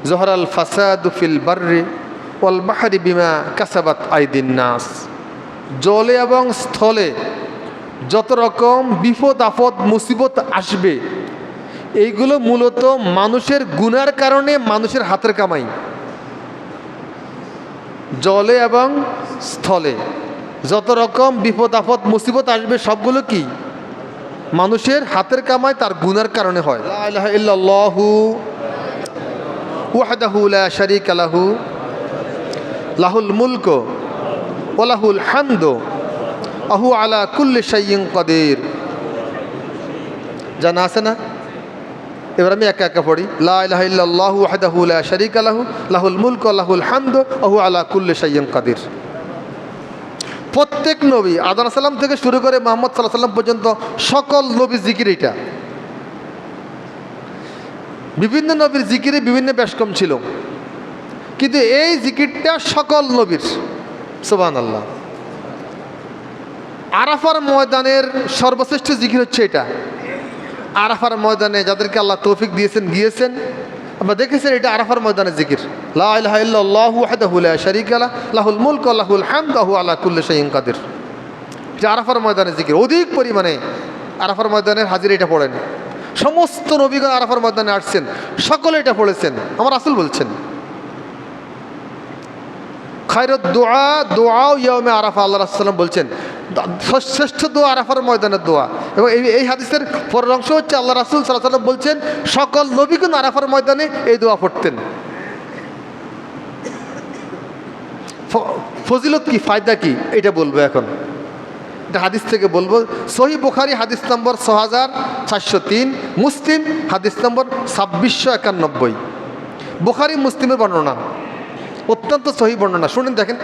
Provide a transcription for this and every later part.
জহরাল ফাসাদু feel বাররি ওয়াল বাহরি বিমা কাসাবাত আইদিন নাস। জলে এবং স্থলে যত রকম বিপদ আপদ মুসিবত আসবে, এইগুলো মূলত মানুষের গুনার কারণে, মানুষের হাতের কামাই। জলে এবং স্থলে যত রকম বিপদ আপদ মুসিবত আসবে সবগুলো কি মানুষের হাতের কামাই, তার গুনার কারণে হয়। লা ইলাহা ইল্লাল্লাহু ওয়াহদাহু লা শারীকা লাহু লাহুল মুলকু ওয়া লাহুল হামদু ওয়া হুয়া আলা কুল্লি শাইইন কাদির। জানা আছে না? এবার আমি একা একা পড়ি। লা ইলাহা ইল্লাল্লাহু ওয়াহদাহু লা শারীকা লাহু লাহুল মুলকু ওয়া লাহুল হামদু ওয়া হুয়া আলা কুল্লি শাইইন কাদির। প্রত্যেক নবী আদম আলাইহিস সালাম থেকে শুরু করে মুহাম্মদ সাল্লাল্লাহু আলাইহি সাল্লাম পর্যন্ত সকল নবীর জিকির এটা। বিভিন্ন নবীর জিকিরে বিভিন্ন ব্যাসকম ছিল, কিন্তু এই জিকিরটা সকল নবীর। সুবহানাল্লাহ। আরাফার ময়দানের সর্বশ্রেষ্ঠ জিকির হচ্ছে এটা। আরাফার ময়দানে যাদেরকে আল্লাহ তৌফিক দিয়েছেন, গিয়েছেন, আমরা দেখেছেন এটা আরাফার ময়দানের জিকির। লা ইলাহা ইল্লাল্লাহু ওয়াহদাহু লা শারীকা লাহু লাহুল মুলকু ওয়া লাহুল হামদু ওয়া হুয়া আলা কুল্লি শাইইন কাদির। এটা আরাফার ময়দানের জিকির। অধিক পরিমাণে আরাফার ময়দানের হাজির এটা পড়েন। সমস্ত নবীগণ আরাফার ময়দানে আসছেন, সকলে এটা পড়েছেন। আমার রাসূল বলছেন খায়রুদ দুআ দুআউ ইয়াউমে আরাফা। আল্লাহ রাসূল সাল্লাল্লাহু আলাইহি ওয়াসাল্লাম বলছেন শ্রেষ্ঠ দোয়া আরাফার ময়দানের দোয়া। এবং এই হাদিসের পরের অংশ হচ্ছে আল্লাহ রাসূল সাল্লাল্লাহু আলাইহি ওয়াসাল্লাম বলছেন সকল নবীগণ আরাফার ময়দানে এই দোয়া পড়তেন। ফজিলত কি, ফায়দা কি, এটা বলবো এখন। এটা হাদিস থেকে বলবো। সহিহ বুখারী হাদিস নম্বর ৬৪০৩, মুসলিম হাদিস নম্বর ২৬৯১। বুখারী মুসলিমের বর্ণনা, অত্যন্ত সহিহ বর্ণনা। শুনেন, দেখেন।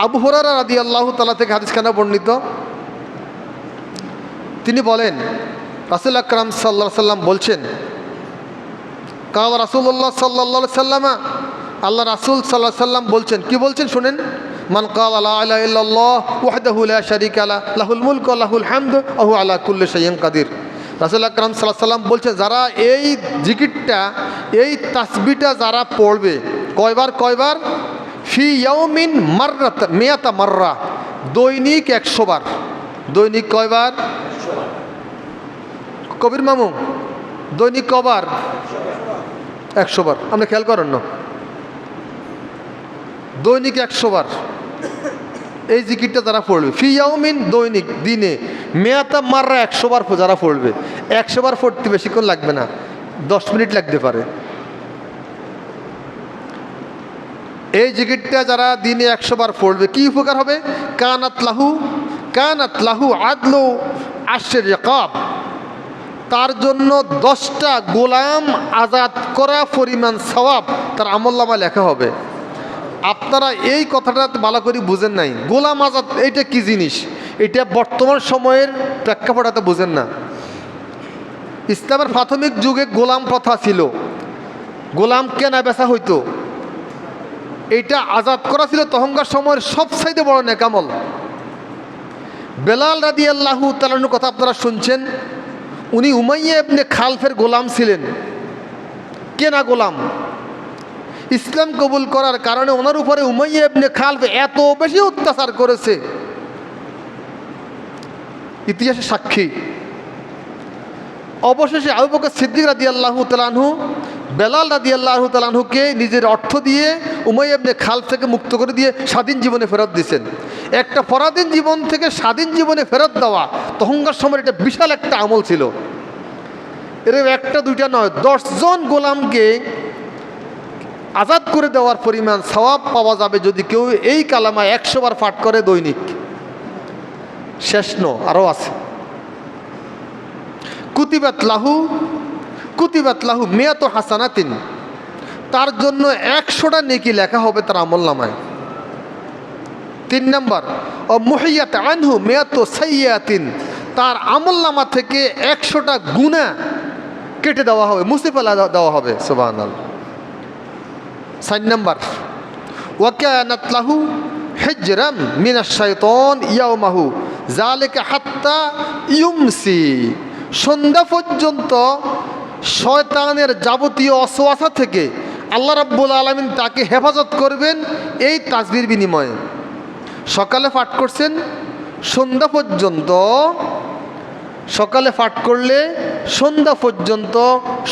আবু হুরায়রা রাদিয়াল্লাহু তাআলা থেকে হাদিসখানা বর্ণিত। তিনি বলেন রাসূল আকরাম সাল্লাল্লাহু আলাইহি সাল্লাম বলছেন কাল রাসূলুল্লাহ সাল্লাল্লাহু আলাইহি সাল্লাম, আল্লাহ রাসূল সাল্লাল্লাহু আলাইহি সাল্লাম বলছেন, কি বলছেন শুনেন। মান ক্বালা লা ইলাহা ইল্লাল্লাহ ওয়াহদাহু লা শারীকা লাহু লাহুল মুলকু ওয়া লাহুল হামদু ওয়া হুয়া আলা কুল্লি শাইইন কাদির। রাসূল আকরাম সাল্লাল্লাহু আলাইহি সাল্লাম বলছেন, যারা এই জিকিরটা, এই তাসবিহটা যারা পড়বে, কয়বার? ফি ইয়াউমিন মাররাত মিয়াতা মাররা, দৈনিক ১০০ বার। দৈনিক কয়বার? কবির মামু, দৈনিক কবার? ১০০ বার। আপনি খেয়াল করেন না? দৈনিক ১০০ বার এই জিকিরটা যারা পড়বে, ফি ইয়াউমিন, দৈনিক, দিনে, মিয়াতা মাররা, ১০০ বার যারা পড়বে। ১০০ বার পড়তে বেশিক্ষণ লাগবে না, ১০ মিনিট লাগতে পারে। এই জিকিরটা যারা দিনে ১০০ বার পড়বে, কি উপকার হবে? কানাত লাহু আদলু আশরি রিকাব, তার জন্য 10টা গোলাম আজাদ করা পরিমাণ সওয়াব তার আমলনামায় লেখা হবে। আপনারা এই কথাটা ভালো করে বুঝেন নাই। গোলাম আজাদ এইটা কি জিনিস, এটা বর্তমান সময়ের প্রেক্ষাপটে বুঝেন না। ইসলামের প্রাথমিক যুগে গোলাম প্রথা ছিল, গোলাম কেনা বেচা হইতো। এইটা আজাদ করা ছিল তখনকার সময়ের সবচাইতে বড় নেকামল। বেলাল রাদিয়াল্লাহু তাআলার কথা আপনারা শুনছেন। উনি উমাইয়া ইবনে খালফের গোলাম ছিলেন, কেনা গোলাম। ইসলাম কবুল করার কারণে ওনার উপরে উমাইয়া ইবনে খালফ এত বেশি অত্যাচার করেছে, ইতিহাসে সাক্ষী। অবশেষে আবু বকর সিদ্দিক রাদিয়াল্লাহু তাআলা আনহু বেলাল রাদিয়াল্লাহু তাআলা আনহুকে নিজের অর্থ দিয়ে উমাইয়া ইবনে খালফ থেকে মুক্ত করে দিয়ে স্বাধীন জীবনে ফেরত দিয়েছেন। একটা পরাধীন জীবন থেকে স্বাধীন জীবনে ফেরত দেওয়া তখনকার সময় এটা বিশাল একটা আমল ছিল। এর একটা দুইটা নয়, 10 জন গোলামকে আজাদ করে দেওয়ার পরিমাণ সওয়াব পাওয়া যাবে যদি কেউ এই কালামা 100 বার পাঠ করে দৈনিক। শেষ আরও আছে। কুতিবাত লাহু মিয়াতু হাসানাতিন, তার জন্য 100টা নেকি লেখা হবে তার আমলনামায়। 3 নম্বর, ও মুহিয়াত আনহু মিয়াতু সাইয়্যাতিন, তার আমলনামা থেকে 100টা গুনাহ কেটে দেওয়া হবে, মুছে ফেলা দেওয়া হবে। সুবহানাল্লাহ। 4 নম্বর, ওয়া কানাত লাহু হিজরাম মিনাশ শাইতান ইয়াউমাহু যালিকা হাত্তা ইউমসি, সন্ধ্যা পর্যন্ত শয়তানের যাবতীয় অসওয়াসা থেকে আল্লাহ রাব্বুল আলামিন তাকে হেফাজত করবেন এই তাসবির বিনিময়ে। সকালে পাঠ করছেন সন্ধ্যা পর্যন্ত, সকালে পাঠ করলে সন্ধ্যা পর্যন্ত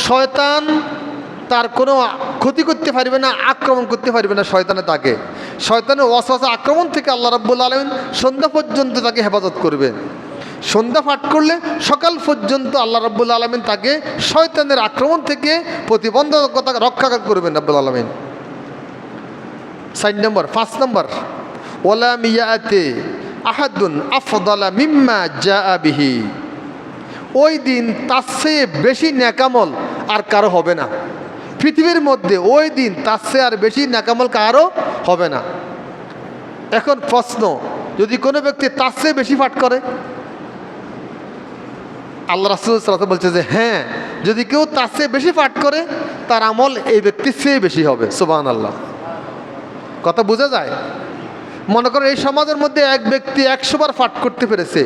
শয়তান তার কোনো ক্ষতি করতে পারবে না, আক্রমণ করতে পারবে না শয়তানে তাকে। শয়তানের ওয়াসওয়াসা আক্রমণ থেকে আল্লাহ রাব্বুল আলামিন সন্ধ্যা পর্যন্ত তাকে হেফাজত করবেন। সন্ধ্যা পাঠ করলে সকাল পর্যন্ত আল্লাহ রাব্বুল আলামিন তাকে শয়তানের আক্রমণ থেকে প্রতিবন্ধকতা রক্ষা করবেন রাব্বুল আলামিন। 5 নম্বর ওয়ালা মিয়াতে আহাদুন আফদালা মিম্মা জাআ বিহি। ওই দিন তার চেয়ে বেশি নেকামল আর কারো হবে না পৃথিবীর মধ্যে। ওই দিন তার চেয়ে আর বেশি নেকামল কারো হবে না। এখন প্রশ্ন, যদি কোনো ব্যক্তি তার চেয়ে বেশি পাঠ করে, আল্লাহ রাসূল সাল্লাল্লাহু আলাইহি ওয়াসাল্লাম বলছে যে হ্যাঁ, যদি কেউ তার চেয়ে বেশি পাঠ করে তার আমল এই ব্যক্তির চেয়ে বেশি হবে। সুবহানাল্লাহ। কথা বোঝা যায়? মনে করেন এই সমাজের মধ্যে এক ব্যক্তি 100 বার পাঠ করতে পেরেছে,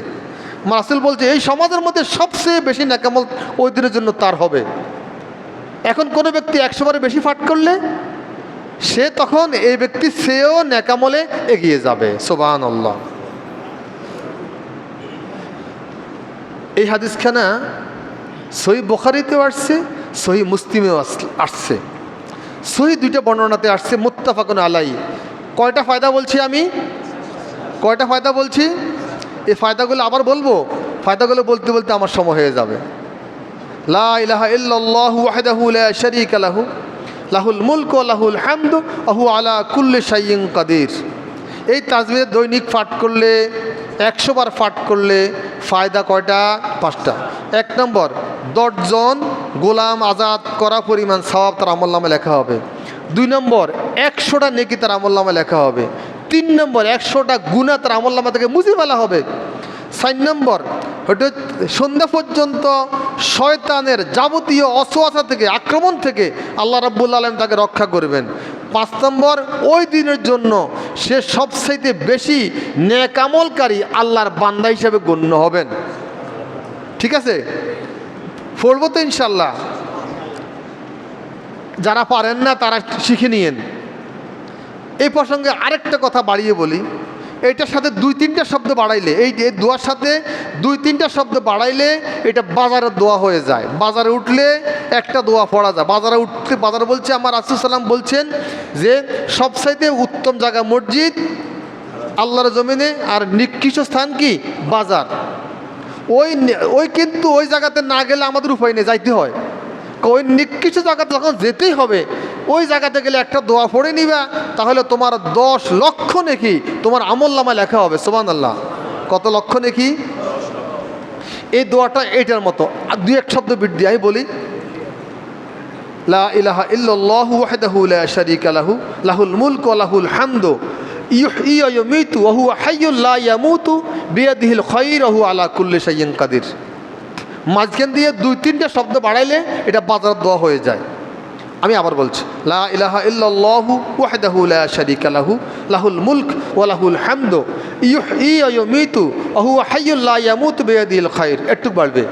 রাসূল বলছে এই সমাজের মধ্যে সবচেয়ে বেশি নেকামল ওই দিনের জন্য তার হবে। এখন কোনো ব্যক্তি 100 বারের বেশি পাঠ করলে সে তখন এই ব্যক্তির চেয়েও নেকামলে এগিয়ে যাবে। সুবহানাল্লাহ। এই হাদিসখানা সহিহ বুখারীতেও আসছে, সহিহ মুসলিমেও আসছে। সহিহ দুইটা বর্ণনাতে আসছে, মুত্তাফাকুন আলাইহি। কয়টা ফায়দা বলছি আমি? কয়টা ফায়দা বলছি? এই ফায়দাগুলো আবার বলবো, ফায়দাগুলো বলতে বলতে আমার সময় হয়ে যাবে। লা ইলাহা ইল্লাল্লাহু ওয়াহদাহু লা শারীকা লাহু লাহুল মুলকু ওয়া লাহুল হামদু ওয়া হুয়া আলা কুল্লি শাইইন কাদির। এই তাসবিহ দৈনিক পাঠ করলে, 100 বার পাঠ করলে ফায়দা কয়টা? 5টা। 1 নম্বর, 10 জন গোলাম আজাদ করা পরিমাণ সওয়াব তার আমলনামায় লেখা হবে। 2 নম্বর, 100টা নেকি তার আমলনামায় লেখা হবে। 3 নম্বর, 100টা গুনাহ তার আমলনামা থেকে মুছে ফেলা হবে। 4 নম্বর, হয়তো সন্ধ্যা পর্যন্ত শয়তানের যাবতীয় অসওয়াসা থেকে, আক্রমণ থেকে আল্লাহ রাব্বুল আলামিন তাকে রক্ষা করবেন। 5 নম্বর, ওই দিনের জন্য সে সবচাইতে বেশি নেক আমলকারী আল্লাহর বান্দা হিসেবে গণ্য হবেন। ঠিক আছে? পড়বো তো ইনশাল্লাহ। যারা পারেন না তারা শিখে নিয়েন। এই প্রসঙ্গে আরেকটা কথা বাড়িয়ে বলি, এইটার সাথে 2-3টা শব্দ বাড়াইলে, এই দোয়ার সাথে 2-3টা শব্দ বাড়াইলে এটা বাজারের দোয়া হয়ে যায়। বাজারে উঠলে একটা দোয়া পড়া যায়। বাজারে উঠতে, বাজার বলছে আমার রাসূল সাল্লাম বলছেন যে সবচাইতে উত্তম জায়গা মসজিদ আল্লাহর জমিনে, আর নিকৃষ্ট স্থান কি? বাজার। ওই কিন্তু ওই জায়গাতে না গেলে আমাদের উপায় নেই, যাইতে হয়। ওই নিকৃষ্ট জায়গাতে যখন যেতেই হবে, ওই জায়গাতে গেলে একটা দোয়া পড়ে নিবা, তাহলে তোমার 10 লক্ষ নেকি তোমার আমলনামায় লেখা হবে। সুবহানাল্লাহ। কত লক্ষ নেকি? এই দোয়াটা এইটার মতো। আর 2-1 শব্দ বিট দিয়ে আমি বলি, লা ইলাহা ইল্লাল্লাহু ওয়াহদাহু লা শারীকা লাহু লাহুল মুলকু ওয়া লাহুল হামদু ইউহয়ি ওয়া ইউমীতু ওয়া হুয়া হাইয়্যুন লা ইয়ামুতু বিয়াদিহিল খায়র ওয়া হুয়া আলা কুল্লি শাইইন কাদির। মাঝখান দিয়ে 2-3টা শব্দ বাড়াইলে এটা বাজার দোয়া হয়ে যায়। আমি আবার বলছি, লা ইলাহা ইল্লাল্লাহু ওয়াহদাহু লা শারীকা লাহু লাহুল মুলক ওয়া লাহুল হামদু ইউহয়ি ওয়া ইউমীতু ওয়া হুয়া হাইয়্যুন লা ইয়ামুতু বিয়াদিহিল খায়র। একটু বাড়বে,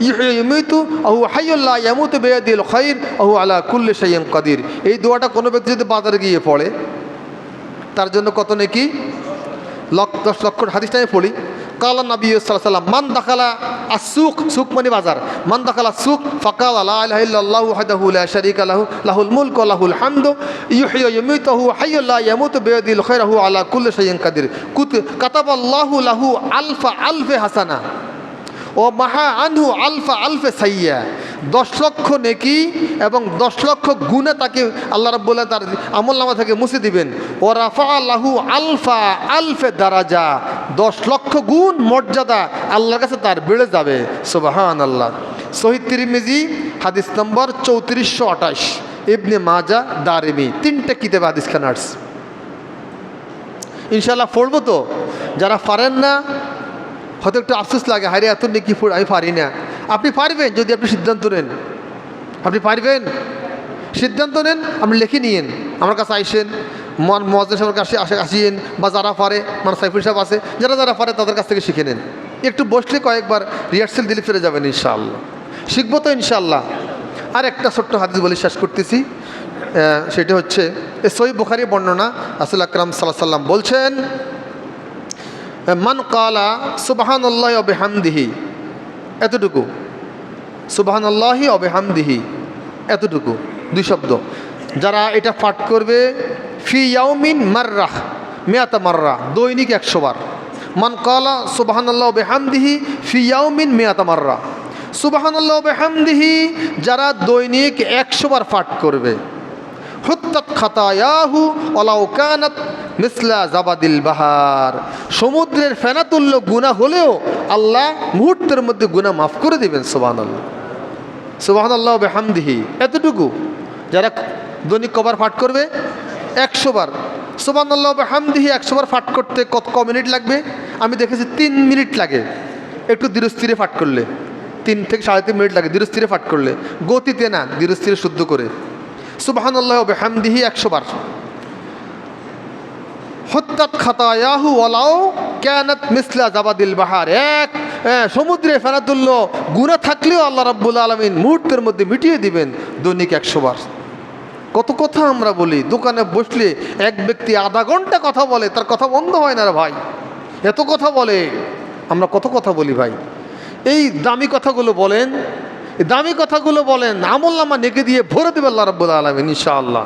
ইউহয়ি ওয়া ইউমীতু ওয়া হুয়া হাইয়্যুন লা ইয়ামুতু বিয়াদিহিল খায়র ওয়া হুয়া আলা কুল্লি শাইইন কাদির। এই দোয়াটা কোনো ব্যক্তি যদি বাজারে গিয়ে পড়ে তার জন্য কত নেকি? 10 লক্ষ। হাদিসটা আমি পড়ি। কালা নবী সাল্লাল্লাহু আলাইহি ওয়াসাল্লাম মান দাখালা আসুক, সুক মানে বাজার, মান দাখালা সুক ফাকালা লা ইলাহা ইল্লাল্লাহু ওয়াহদাহু লা শারীকা লাহু লাহুল মুলকু ওয়া লাহুল হামদু ইউহয়ি ওয়া ইউমীতু ওয়া হুয়া হাইয়্যুন লা ইয়ামুতু বিয়াদিহিল খায়র ওয়া হুয়া আলা কুল্লি শাইইন কাদির। কাতাবাল্লাহু লাহু আলফা আলফে হাসানা ও মাহা আনহু আলফা আলফে সাইয়্যা। 10 লক্ষ নেকি এবং 10 লক্ষ গুণে তাকে আল্লাহ রাব্বুল আলামিন তার আমলনামা থেকে মুছে দিবেন। ও রাফা লাহু আলফা আলফে দারাজা, 10 লক্ষ গুণ মর্যাদা আল্লাহর কাছে তার বেড়ে যাবে। সুবহানাল্লাহ। সহিহ তিরমিজি হাদিস নম্বর 3428, ইবনে মাজাহ, দারিমি, 3টে কিতাবে হাদিসখানা আসছে। ইনশাআল্লাহ পড়বো তো। যারা পারেন না হয়তো একটু আফসোস লাগে, হায়রে এত নেকি আমি পারি না। আপনি পারবেন যদি আপনি সিদ্ধান্ত নেন। আপনি পারবেন, সিদ্ধান্ত নেন, আপনি লিখে নিয়েন, আমার কাছে আইসেন, মুয়াজ্জিন সাহেবের কাছে আসিয়েন, বা যারা পারে, মানে সাইফুল সাহেব আছে, যারা পারে তাদের কাছ থেকে শিখে নেন। একটু বসলে কয়েকবার রিহার্সেল দিলে ফিরে যাবেন ইনশাআল্লাহ। শিখবো তো ইনশাআল্লাহ। আর একটা ছোট্ট হাদিস বলে শেষ করতেছি। সেটা হচ্ছে সহিহ বুখারী বর্ণনা, রাসূল আকরাম সাল্লাল্লাহু আলাইহি ওয়াসাল্লাম বলছেন, মান ক্বালা সুবহানাল্লাহি ওয়া বিহামদিহি, এতটুকু, সুবহানাল্লাহি ওয়া বিহামদিহি, এতটুকু 2 শব্দ, যারা এটা পাঠ করবে ফি ইয়াউমিন মাররাহ মিয়াতা মাররা, দৈনিক 100 বার। মান ক্বালা সুবহানাল্লাহি ওয়া বিহামদিহি ফি ইয়াউমিন মিয়াতা মাররা, সুবহানাল্লাহি ওয়া বিহামদিহি যারা দৈনিক 100 বার পাঠ করবে, হুত্তাত খাতায়াহু ওয়ালাউ কানাত মিসলা জাবাদিল বাহার, সমুদ্রের ফেনাতুল্য গুনাহ হলেও আল্লাহ মুহূর্তের মধ্যে গুনাহ মাফ করে দিবেন। সুবহানাল্লাহ, সুবহানাল্লাহি ওয়া বিহামদিহি, এতটুকু যারা দৈনিক কবার পাঠ করবে 100 বার। সুবহানাল্লাহি ওয়া বিহামদিহি 100 বার পাঠ করতে ক মিনিট লাগবে? আমি দেখেছি 3 মিনিট লাগে, একটু ধীরস্থিরে পাঠ করলে 3 থেকে 3.5 মিনিট লাগে ধীরস্থিরে পাঠ করলে, গতিতে না, ধীরস্থিরে শুদ্ধ করে। সুবহানাল্লাহি ওয়া বিহামদিহি 100 বার। হুত্তাত খাতায়াহু ওয়ালাউ কানাত মিসলা জাবাদিল বাহার, সমুদ্রে ফেনাতুল্য গুনাহ থাকলেও আল্লাহ রাব্বুল আলামিন মুহূর্তের মধ্যে মিটিয়ে দিবেন দৈনিক 100 বার। কত কথা আমরা বলি, দোকানে বসলে এক ব্যক্তি আধা ঘন্টা কথা বলে, তার কথা বন্ধ হয় না রে ভাই, এত কথা বলে। আমরা কত কথা বলি ভাই, এই দামি কথাগুলো বলেন, এই দামি কথাগুলো বলেন, আমলনামা নেকি দিয়ে ভরে দেবে আল্লাহ রাব্বুল আলামিন ইনশাআল্লাহ।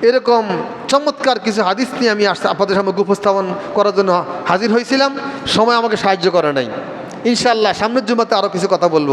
এরকম চমৎকার কিছু হাদিস নিয়ে আমি আপনাদের সামনে উপস্থাপন করার জন্য হাজির হয়েছিলাম, সময় আমাকে সাহায্য করে নাই। ইনশাআল্লাহ সামনের জুমাতে আরও কিছু কথা বলবো।